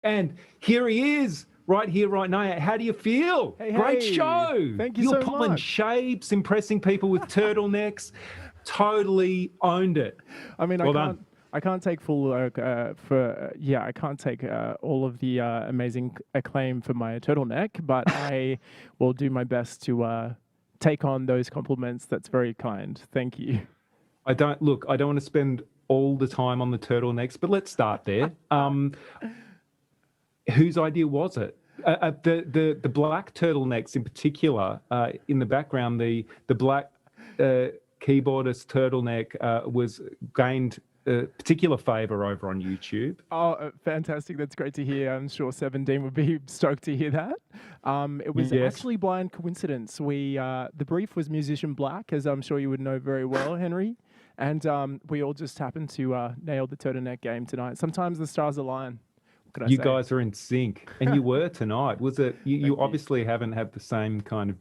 And here he is, right here, right now. How do you feel? Hey, Great hey! show. Thank you You're so pulling much. shapes, impressing people with turtlenecks. Totally owned it. I mean, Well done. I can't take full for yeah, I can't take all of the amazing acclaim for my turtleneck, but I will do my best to take on those compliments. That's very kind. Thank you. I don't want to spend all the time on the turtlenecks, but let's start there. Whose idea was it? The black turtlenecks in particular, in the background, the black keyboardist turtleneck was gained particular favor over on YouTube. Oh, fantastic! That's great to hear. I'm sure 17 would be stoked to hear that. It was Yes, actually blind coincidence. We the brief was musician black, as I'm sure you would know very well, Henry, and we all just happened to nail the turtleneck game tonight. Sometimes the stars align. What can I you say? guys are in sync, and you were tonight. Was it? You Thank you. obviously haven't had the same kind of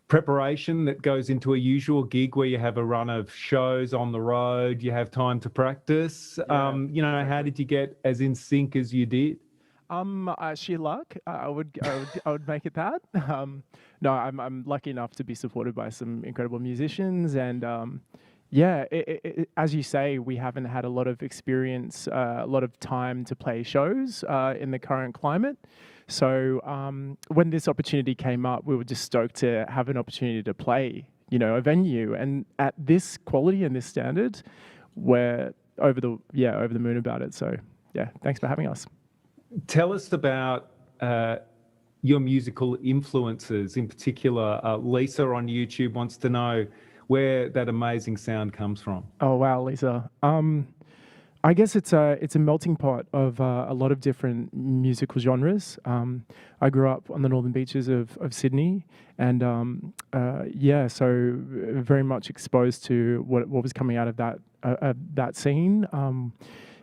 preparation that goes into a usual gig where you have a run of shows on the road, you have time to practice. Yeah, How exactly. did you get as in sync as you did? Sheer luck. I would make it that. No, I'm lucky enough to be supported by some incredible musicians, and yeah, as you say, we haven't had a lot of experience, a lot of time to play shows in the current climate. So when this opportunity came up, we were just stoked to have an opportunity to play, a venue, and at this quality and this standard, we're over the moon about it. So yeah, thanks for having us. Tell us about your musical influences. In particular, Lisa on YouTube wants to know where that amazing sound comes from. Oh wow, Lisa. I guess it's a melting pot of a lot of different musical genres. I grew up on the northern beaches of Sydney, and yeah, so very much exposed to what was coming out of that scene. I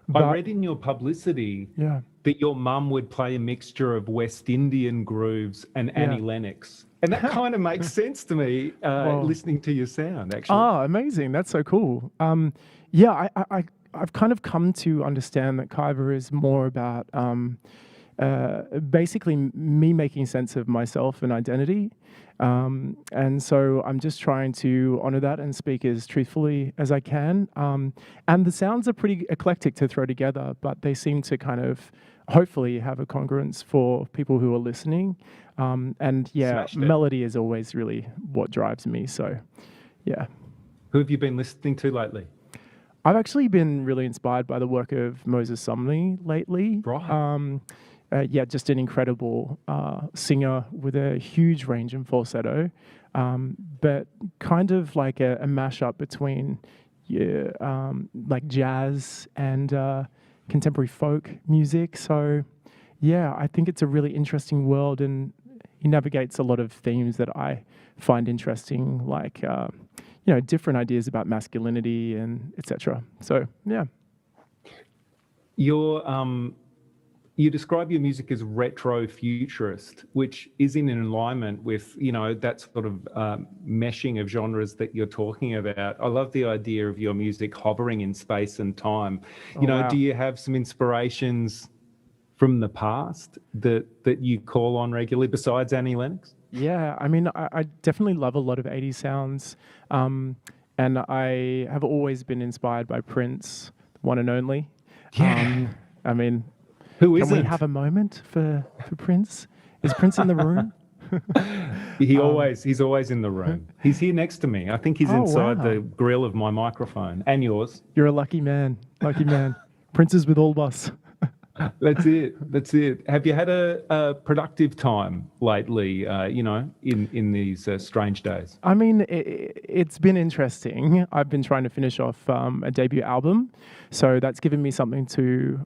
But read in your publicity yeah, that your mum would play a mixture of West Indian grooves and yeah. Annie Lennox. And that kind of makes sense to me Well, listening to your sound, actually. amazing! That's so cool. Yeah, I've kind of come to understand that Kyva is more about basically me making sense of myself and identity. And so I'm just trying to honor that and speak as truthfully as I can. And the sounds are pretty eclectic to throw together, but they seem to kind of hopefully have a congruence for people who are listening. And yeah, Smashed it. melody is always really what drives me. So yeah. Who have you been listening to lately? I've actually been really inspired by the work of Moses Sumney lately. Right. Yeah, just an incredible singer with a huge range in falsetto, but kind of like a mashup between yeah, like jazz and contemporary folk music. So yeah, I think it's a really interesting world, and he navigates a lot of themes that I find interesting, like different ideas about masculinity and etc. So yeah. Your you describe your music as retro futurist, which is in alignment with that sort of meshing of genres that you're talking about. I love the idea of your music hovering in space and time. Oh Do wow. you have some inspirations from the past that you call on regularly besides Annie Lennox? Yeah, I mean, I definitely love a lot of 80s sounds. Um, and I have always been inspired by Prince, one and only. Yeah. I mean, Who can we isn't? have a moment for Prince? Is Prince in the room? He's always in the room. He's here next to me. I think he's Oh, inside wow. the grill of my microphone and yours. You're a lucky man. Lucky man. Prince is with all of us. That's it. That's it. Have you had a productive time lately? In these strange days. I mean, it's been interesting. I've been trying to finish off a debut album, so that's given me something to,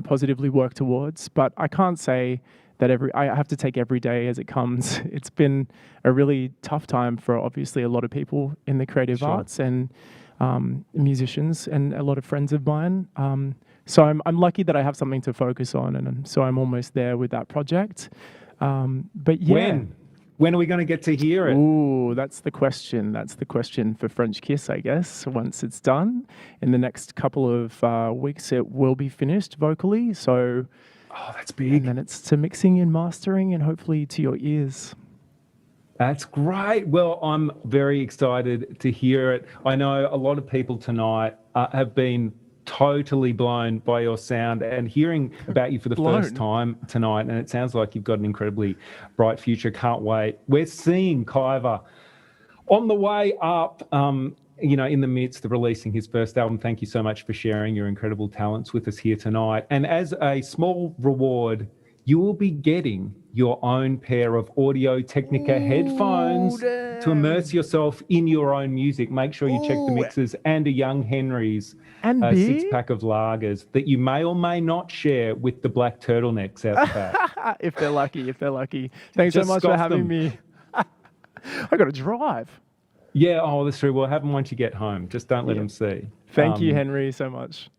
positively work towards. But I can't say that I have to take every day as it comes. It's been a really tough time for obviously a lot of people in the creative Sure. arts and musicians and a lot of friends of mine. So I'm lucky that I have something to focus on, and so I'm almost there with that project. But yeah. When are we going to get to hear it? Ooh, that's the question. That's the question for French Kiss, I guess. Once it's done, in the next couple of weeks, it will be finished vocally. So Oh, that's And big. then it's to mixing and mastering and hopefully to your ears. That's great. Well, I'm very excited to hear it. I know a lot of people tonight have been totally blown by your sound and hearing about you for the first time tonight. And it sounds like you've got an incredibly bright future. Can't wait. We're seeing Kyva on the way up, in the midst of releasing his first album. Thank you so much for sharing your incredible talents with us here tonight. And as a small reward, you will be getting your own pair of Audio Technica headphones to immerse yourself in your own music. Make sure you check the mixes and a Young Henry's and 6-pack of lagers that you may or may not share with the black turtlenecks out the back. If they're lucky. Thanks Just so much for scoff having them. me. I got to drive. Yeah, that's true. Well, have them once you get home. Just don't let them see. Thank you, Henry, so much.